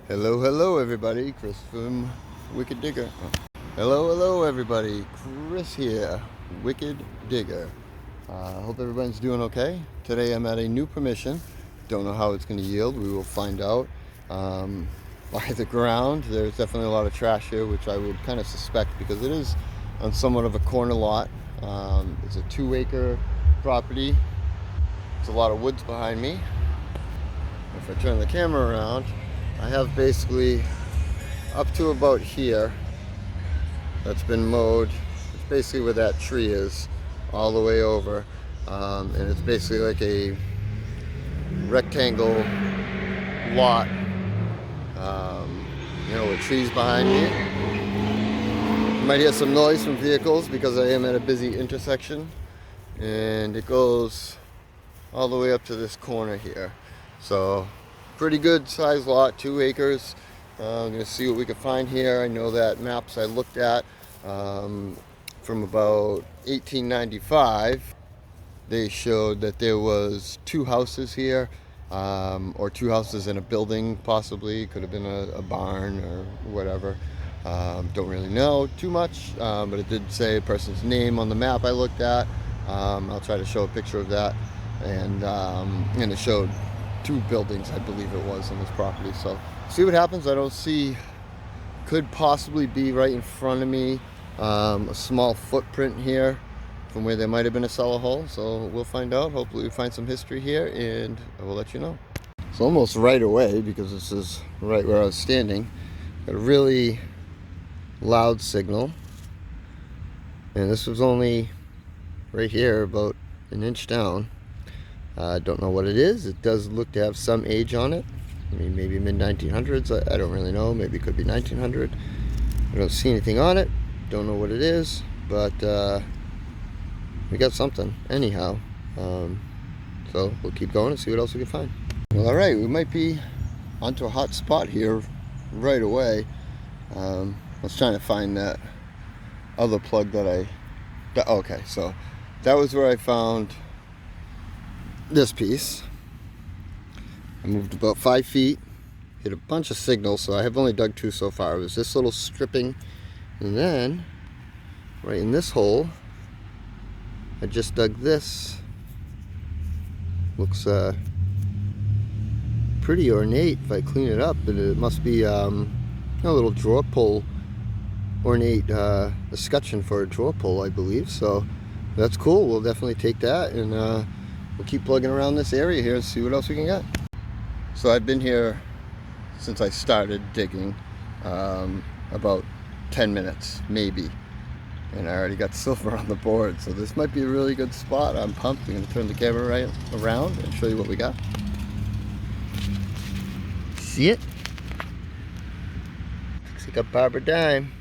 Hello everybody, Chris from Wicked Digger. Hello everybody, Chris here, Wicked Digger. Hope everyone's doing okay. Today I'm at a new permission. Don't know how it's going to yield. We will find out. By the ground, there's definitely a lot of trash here, which I would kind of suspect because it is on somewhat of a corner lot. It's a 2-acre property. There's a lot of woods behind me. If I turn the camera around, I have basically up to about here that's been mowed. It's basically where that tree is, all the way over, and it's basically like a rectangle lot, with trees behind me. You might hear some noise from vehicles because I am at a busy intersection, and it goes all the way up to this corner here. So pretty good sized lot, 2 acres. I'm going to see what we can find here. I know that maps I looked at from about 1895, they showed that there was 2 houses here, or 2 houses in a building possibly. Could have been a barn or whatever. Don't really know too much, but it did say a person's name on the map I looked at. I'll try to show a picture of that, and it showed 2 buildings, I believe it was, on this property. So see what happens. I don't see, could possibly be right in front of me, a small footprint here from where there might have been a cellar hole. So we'll find out. Hopefully we find some history here, and I will let you know. It's almost right away because this is right where I was standing. Got a really loud signal, and this was only right here, about an inch down. I don't know what it is. It does look to have some age on it. I mean, maybe mid-1900s. I don't really know. Maybe it could be 1900. I don't see anything on it. Don't know what it is, but we got something anyhow. So we'll keep going and see what else we can find. Well, all right, we might be onto a hot spot here right away. I was trying to find that other plug that okay, so that was where I found this piece. I moved about 5 feet, hit a bunch of signals, so I have only dug 2 so far. It was this little stripping, and then right in this hole I just dug this. Looks pretty ornate if I clean it up, and it must be a little drawer pull, ornate escutcheon for a drawer pull, I believe. So that's cool. We'll definitely take that, and we'll keep plugging around this area here and see what else we can get. So I've been here since I started digging, about 10 minutes maybe, and I already got silver on the board. So this might be a really good spot. I'm pumped. I'm going to turn the camera right around and show you what we got. See it? Looks like a barber dime.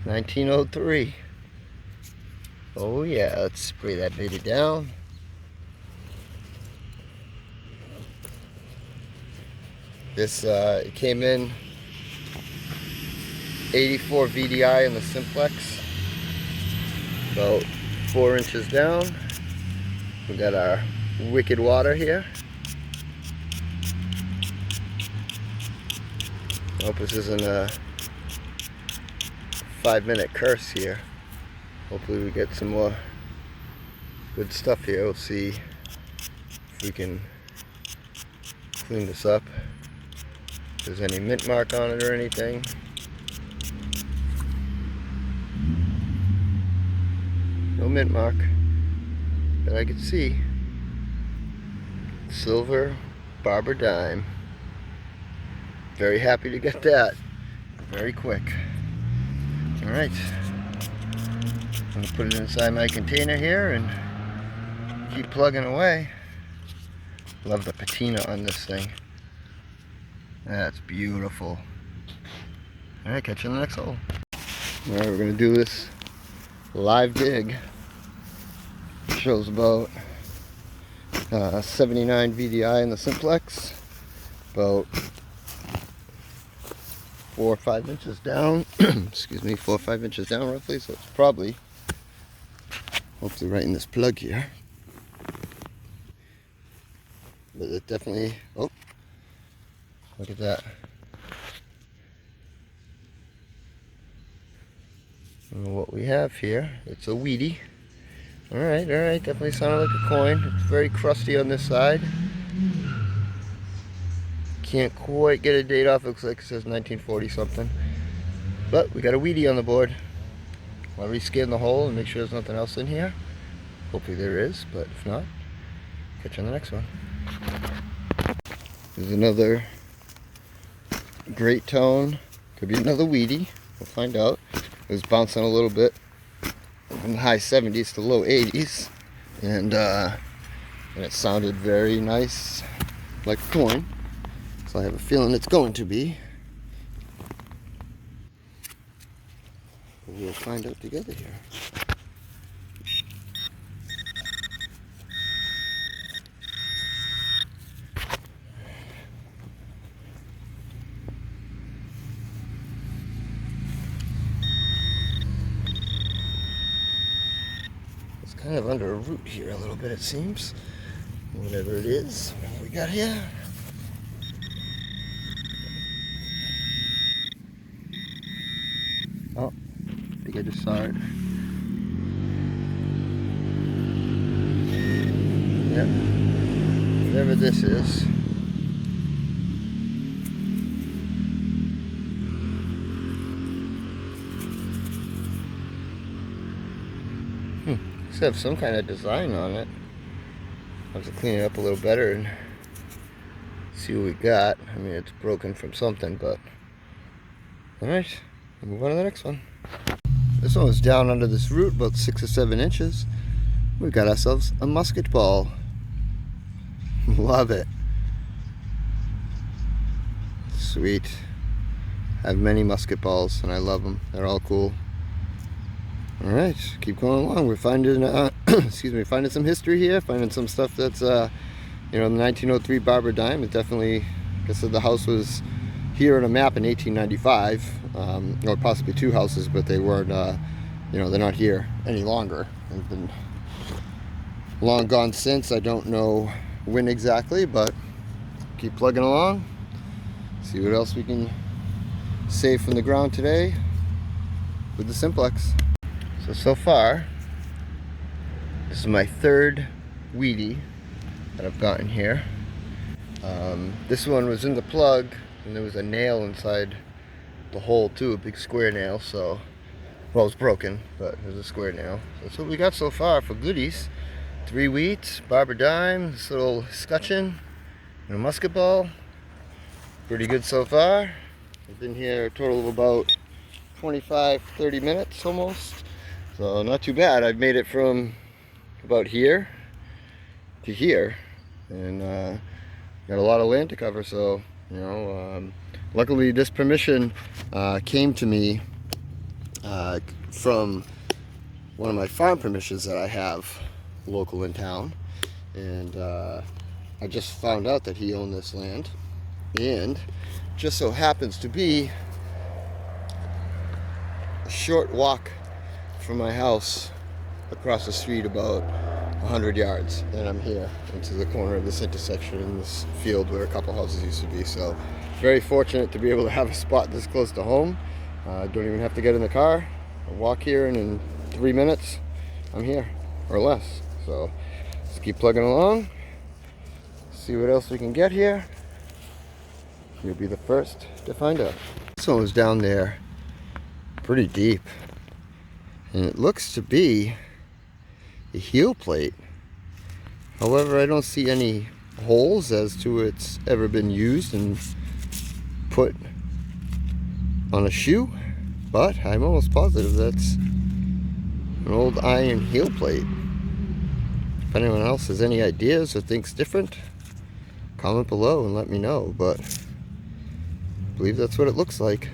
1903. Oh yeah, let's spray that baby down. This it came in 84 VDI in the Simplex, about 4 inches down. We got our wicked water here. I hope this isn't a 5-minute curse here. Hopefully we get some more good stuff here. We'll see if we can clean this up. If there's any mint mark on it or anything. No mint mark that I can see. Silver barber dime. Very happy to get that. Very quick. Alright. I'm going to put it inside my container here and keep plugging away. Love the patina on this thing. That's beautiful. Alright, catch you in the next hole. Alright, we're going to do this live dig. It shows about 79 VDI in the Simplex. About 4 or 5 inches down. Excuse me, 4 or 5 inches down roughly. So it's probably, hopefully right in this plug here. But it definitely, oh, look at that. And what we have here, it's a weedy. Alright, definitely sounded like a coin. It's very crusty on this side. Can't quite get a date off, it looks like it says 1940 something. But we got a weedy on the board. I'll rescan the hole and make sure there's nothing else in here. Hopefully there is, but if not, catch you on the next one. There's another great tone. Could be another weedy. We'll find out. It was bouncing a little bit from the high 70s to low 80s, and it sounded very nice, like a coin. So I have a feeling it's going to be. We'll find out together here. It's kind of under a root here a little bit, it seems. Whatever it is, what we got here. Oh, I think I just saw it. Yep. Whatever this is. Looks to have some kind of design on it. I'll have to clean it up a little better and see what we got. I mean, it's broken from something, but alright, we'll move on to the next one. This one was down under this root, about 6 or 7 inches. We've got ourselves a musket ball. Love it. Sweet. I have many musket balls and I love them. They're all cool. Alright, keep going along. We're finding finding some history here, finding some stuff that's the 1903 Barber dime. It definitely, like I said, the house was here on a map in 1895, or possibly 2 houses, but they weren't, they're not here any longer. They've been long gone since. I don't know when exactly, but keep plugging along. See what else we can save from the ground today with the Simplex. So far, this is my 3rd weedy that I've gotten here. This one was in the plug, and there was a nail inside the hole too, a big square nail. So, well, it's broken, but it was a square nail. So that's what we got so far for goodies. 3 wheats, Barber dime, this little scutcheon, and a musket ball. Pretty good so far. I've been here a total of about 25-30 minutes almost. So not too bad. I've made it from about here to here, and got a lot of land to cover. So luckily this permission came to me from one of my farm permissions that I have local in town, and I just found out that he owned this land, and just so happens to be a short walk from my house across the street, about 100 yards, and I'm here into the corner of this intersection in this field where a couple houses used to be. So very fortunate to be able to have a spot this close to home. Don't even have to get in the car. I walk here, and in 3 minutes I'm here, or less. So let's keep plugging along, see what else we can get here. You'll be the first to find out. This one was down there pretty deep, and it looks to be a heel plate. However, I don't see any holes as to it's ever been used and put on a shoe, but I'm almost positive that's an old iron heel plate. If anyone else has any ideas or thinks different, comment below and let me know, but I believe that's what it looks like.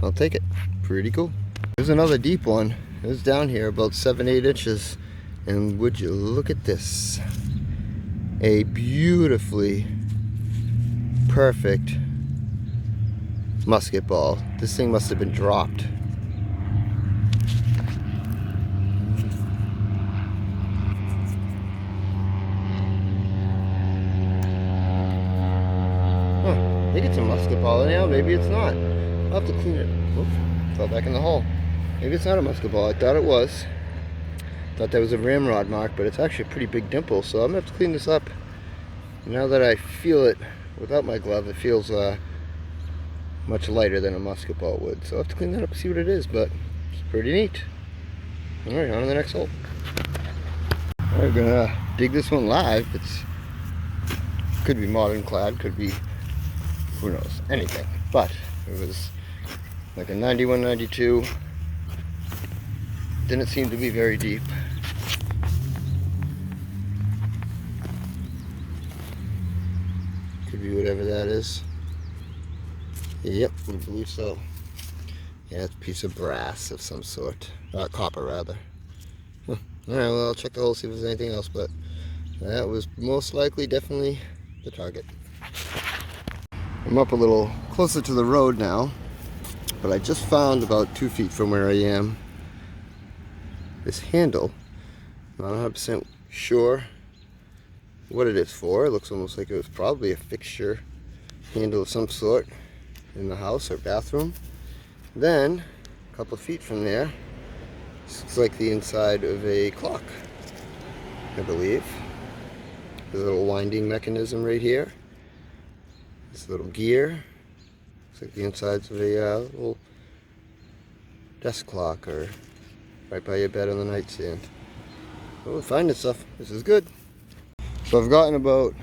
I'll take it. Pretty cool. There's another deep one. It was down here about 7-8 inches, and would you look at this, a beautifully perfect musket ball. This thing must have been dropped. think it's a musket ball anyhow, maybe it's not. I'll have to clean it. Oops, fell back in the hole. Maybe it's not a musket ball. I thought it was. Thought that was a ramrod mark, but it's actually a pretty big dimple, so I'm gonna have to clean this up. Now that I feel it without my glove, it feels much lighter than a musket ball would. So I'll have to clean that up and see what it is, but it's pretty neat. Alright, on to the next hole. We're gonna dig this one live. It's could be modern clad, could be, who knows, anything. But it was like a 91, 92. Didn't seem to be very deep. Could be whatever that is. Yep, I believe so. Yeah, it's a piece of brass of some sort. Copper, rather. Huh. Alright, well, I'll check the hole, see if there's anything else, but that was most likely definitely the target. I'm up a little closer to the road now, but I just found about 2 feet from where I am this handle. I'm not 100% sure what it is for. It looks almost like it was probably a fixture handle of some sort in the house or bathroom. Then, a couple feet from there, this looks like the inside of a clock, I believe. There's a little winding mechanism right here. This little gear. Looks like the insides of a little desk clock or right by your bed on the nightstand. Oh, we're finding stuff. This is good. So I've gotten about,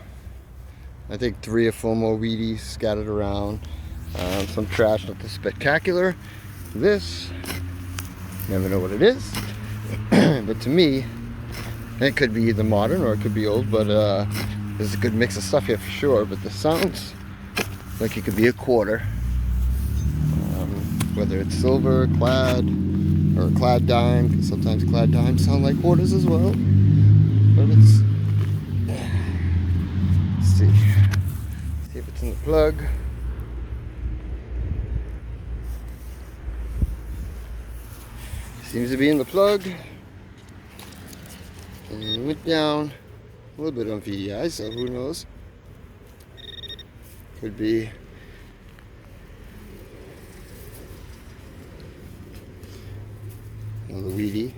I think, 3 or 4 more Wheaties scattered around. Some trash, nothing spectacular. This, never know what it is. But to me, it could be either modern or it could be old, but there's a good mix of stuff here for sure. But this sounds like it could be a quarter. Whether it's silver, clad, or a clad dime, because sometimes clad dimes sound like quarters as well. But it's, let's see if it's in the plug. Seems to be in the plug. And it went down a little bit on VDI, so who knows? Could be another weedy.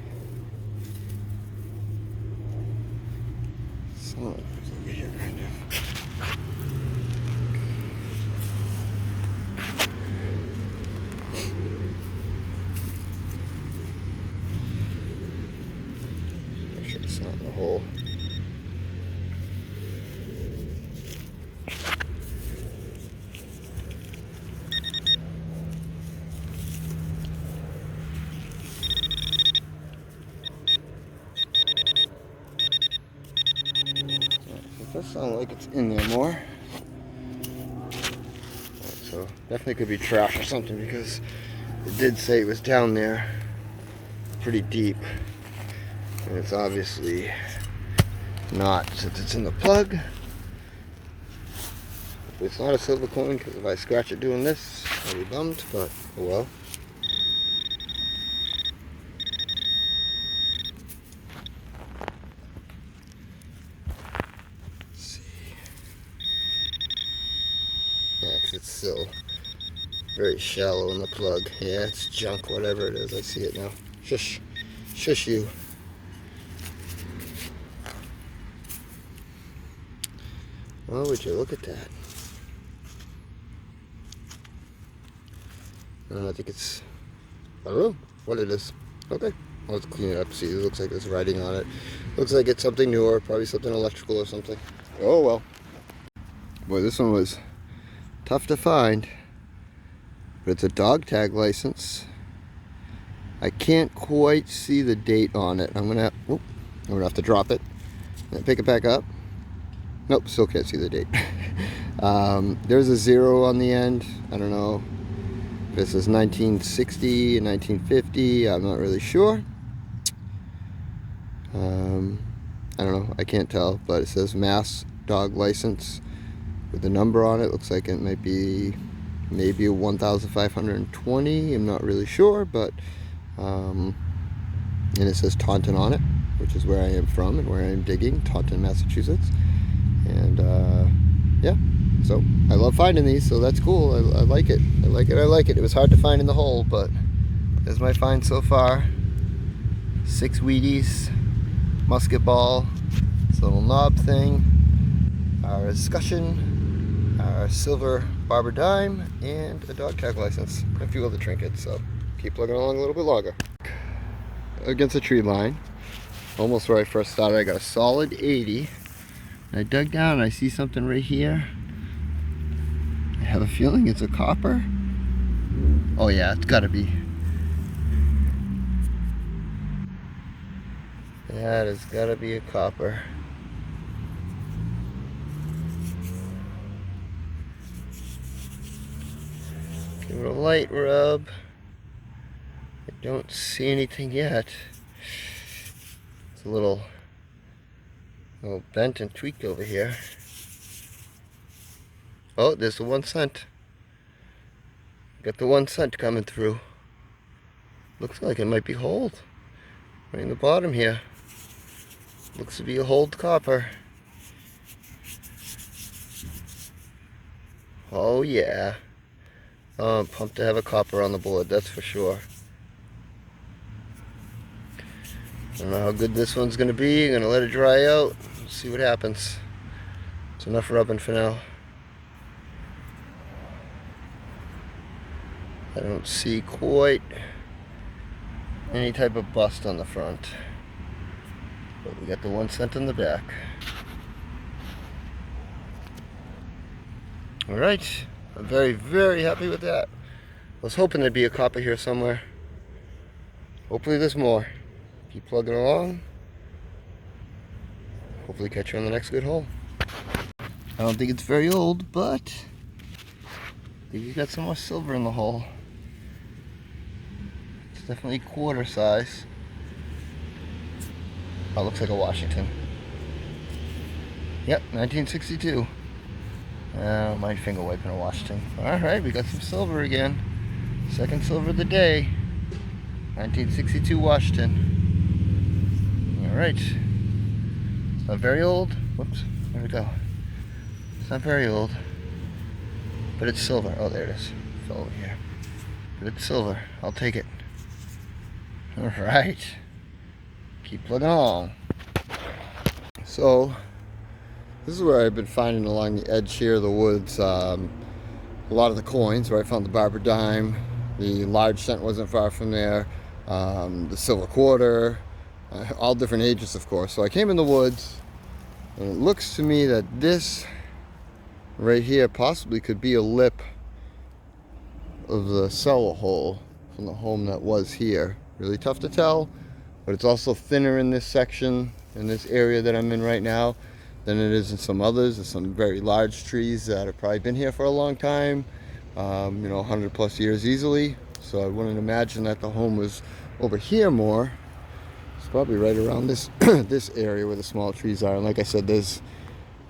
Some of it's over here, kind of. Make sure it's not in the hole. It does sound like it's in there more. So definitely could be trash or something, because it did say it was down there pretty deep. And it's obviously not, since it's in the plug. It's not a silver coin, because if I scratch it doing this, I'll be bummed, but oh well. Yeah, because it's still very shallow in the plug. Yeah, it's junk, whatever it is. I see it now. Shush. Shush you. Oh, would you look at that? I think it's, I don't know what it is. Okay, let's clean it up. See, it looks like there's writing on it. Looks like it's something newer, probably something electrical or something. Oh well. Boy, this one was tough to find, but it's a dog tag license. I can't quite see the date on it. I'm gonna have to drop it and pick it back up. Nope, still can't see the date. There's a 0 on the end. I don't know if this is 1960 and 1950. I'm not really sure. I don't know. I can't tell, but it says Mass Dog License with the number on it. Looks like it might be maybe a 1,520. I'm not really sure, but and it says Taunton on it, which is where I am from and where I am digging, Taunton, Massachusetts. And yeah, So I love finding these, so that's cool. I like it. I like it. I like it. It was hard to find in the hole, but there's my find so far. 6 Wheaties, Musket Ball, this little knob thing, our escutcheon, our silver barber dime, and a dog tag license, and a few other trinkets. So keep plugging along a little bit longer. Against a tree line, almost where I first started, I got a solid 80. And I dug down and I see something right here. I have a feeling it's a copper. Oh yeah, it's gotta be. That has gotta be a copper. Give it a light rub. I don't see anything yet. It's a little bent and tweaked over here. Oh, there's the 1 cent. Got the 1 cent coming through. Looks like it might be hold. Right in the bottom here. Looks to be a hold copper. Oh yeah. Oh, I'm pumped to have a copper on the board, that's for sure. I don't know how good this one's going to be. I'm going to let it dry out. See what happens. It's enough rubbing for now. I don't see quite any type of bust on the front. But we got the 1 cent in the back. Alright. I'm very, very happy with that. I was hoping there'd be a copper here somewhere. Hopefully there's more. Keep plugging along. Hopefully catch you on the next good hole. I don't think it's very old, but I think you got some more silver in the hole. It's definitely quarter size. Oh, looks like a Washington. Yep, 1962. My finger wiping a Washington. Alright, we got some silver again. Second silver of the day. 1962 Washington. Alright. It's not very old. Whoops, there we go. It's not very old. But it's silver. Oh, there it is. It fell over here. But it's silver. I'll take it. Alright. Keep plugging along. So, this is where I've been finding along the edge here of the woods a lot of the coins, where I found the barber dime, the large cent wasn't far from there, the silver quarter, all different ages of course. So I came in the woods and it looks to me that this right here possibly could be a lip of the cellar hole from the home that was here. Really tough to tell, but it's also thinner in this section, in this area that I'm in right now, than it is in some others. There's some very large trees that have probably been here for a long time, 100 plus years easily. So I wouldn't imagine that the home was over here more. It's probably right around this this area where the small trees are. And like I said, there's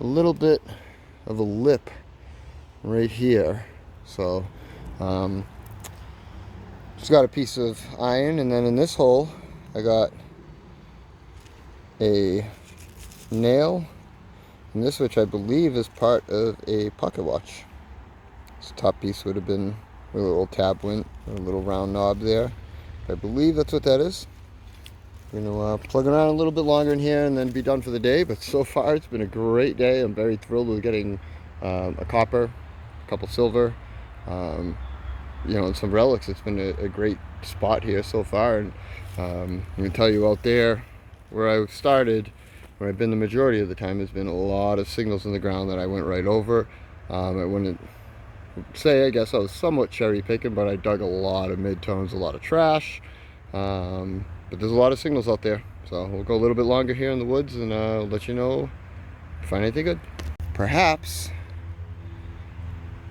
a little bit of a lip right here. So just got a piece of iron, and then in this hole I got a nail, and this, which I believe is part of a pocket watch. This top piece would have been where the little tab went, a little round knob there. I believe that's what that is. We're going to plug around a little bit longer in here and then be done for the day, but so far it's been a great day. I'm very thrilled with getting a copper, a couple silver, and some relics. It's been a great spot here so far, and I can tell you out there where I started, where I've been the majority of the time, there's been a lot of signals in the ground that I went right over. I wouldn't say, I guess I was somewhat cherry picking, but I dug a lot of mid-tones, a lot of trash, but there's a lot of signals out there. So we'll go a little bit longer here in the woods, and I'll let you know if I find anything good. Perhaps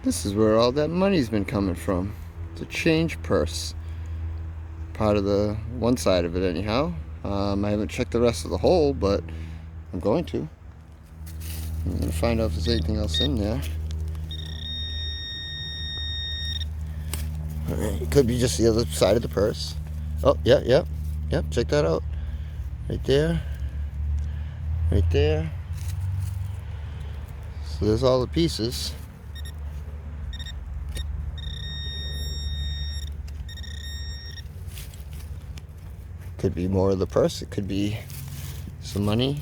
this is where all that money's been coming from. It's a change purse, part of the one side of it anyhow. I haven't checked the rest of the hole, but I'm going to. I'm going to find out if there's anything else in there. Alright, it could be just the other side of the purse. Oh, yeah, check that out. Right there. Right there. So there's all the pieces. could be more of the purse, it could be some money.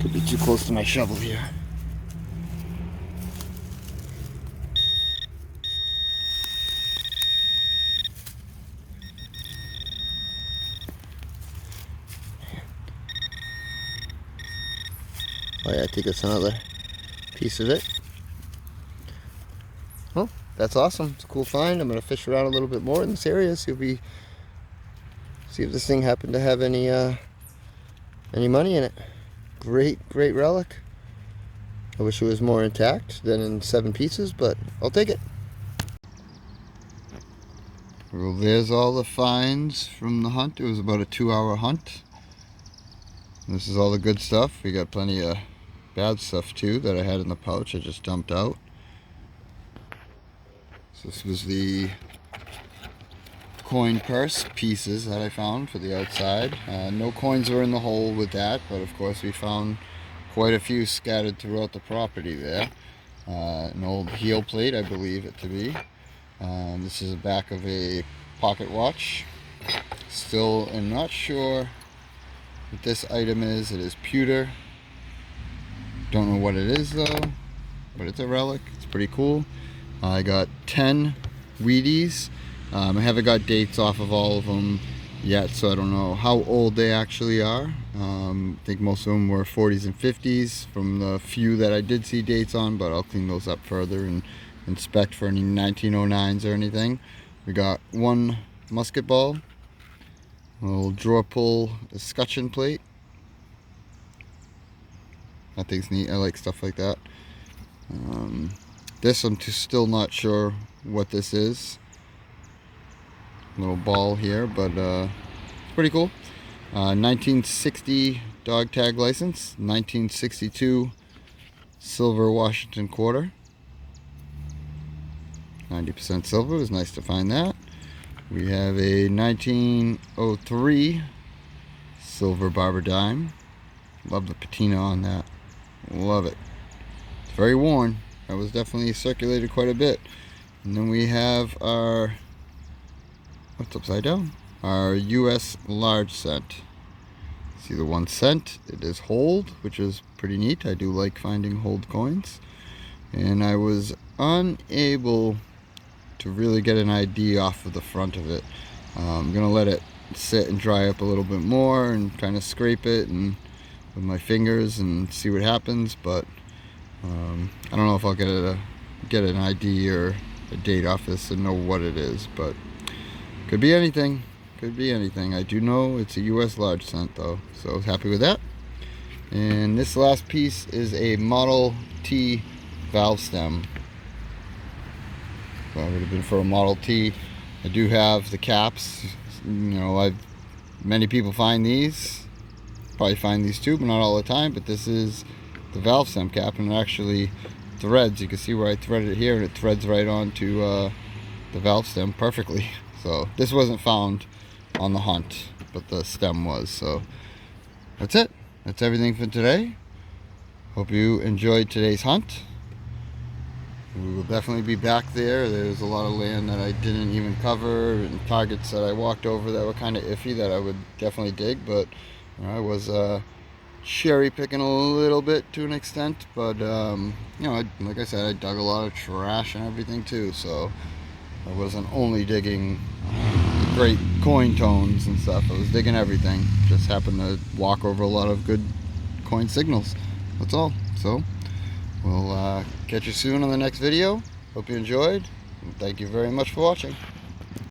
Could be too close to my shovel here. Oh yeah, I think it's another piece of it. Well, that's awesome. It's a cool find. I'm gonna fish around a little bit more in this area, see if this thing happened to have any money in it. Great relic. I wish it was more intact than in 7 pieces, but I'll take it. Well, there's all the finds from the hunt. It was about a 2-hour hunt. This is all the good stuff. We got plenty of bad stuff too that I had in the pouch I just dumped out. So this was the coin purse pieces that I found for the outside. No coins were in the hole with that, but of course we found quite a few scattered throughout the property there. An old heel plate, I believe it to be. This is the back of a pocket watch. Still am not sure what this item is. It is pewter. Don't know what it is though, but it's a relic. It's pretty cool. I got 10 Wheaties. I haven't got dates off of all of them yet, so I don't know how old they actually are. I think most of them were 40s and 50s from the few that I did see dates on, but I'll clean those up further and inspect for any 1909s or anything. We got 1 musket ball, a little drawer pull escutcheon plate. That thing's neat. I like stuff like that. This I'm still not sure what this is. Little ball here, but it's pretty cool. 1960 dog tag license, 1962 silver Washington quarter, 90% silver. It was nice to find that. We have a 1903 silver barber dime. Love the patina on that. Love it. It's very worn. That was definitely circulated quite a bit. And then we have our, what's upside down? Our US large cent. See the 1 cent? It is hold, which is pretty neat. I do like finding hold coins. And I was unable to really get an ID off of the front of it. I'm gonna let it sit and dry up a little bit more and kind of scrape it and with my fingers and see what happens, but I don't know if I'll get an ID or a date off this and know what it is, but could be anything. Could be anything. I do know it's a US large cent though, so I was happy with that. And this last piece is a Model T valve stem. That would have been for a Model T. I do have the caps. You know, many people find these. Probably find these too, but not all the time. But this is the valve stem cap, and it actually threads. You can see where I threaded it here, and it threads right onto the valve stem perfectly. So this wasn't found on the hunt, but the stem was. So that's it. That's everything for today. Hope you enjoyed today's hunt. We will definitely be back there. There's a lot of land that I didn't even cover and targets that I walked over that were kind of iffy that I would definitely dig, but I was cherry picking a little bit to an extent. But like I said, I dug a lot of trash and everything too, so I wasn't only digging great coin tones and stuff. I was digging everything. Just happened to walk over a lot of good coin signals. That's all. So we'll catch you soon on the next video. Hope you enjoyed. And thank you very much for watching.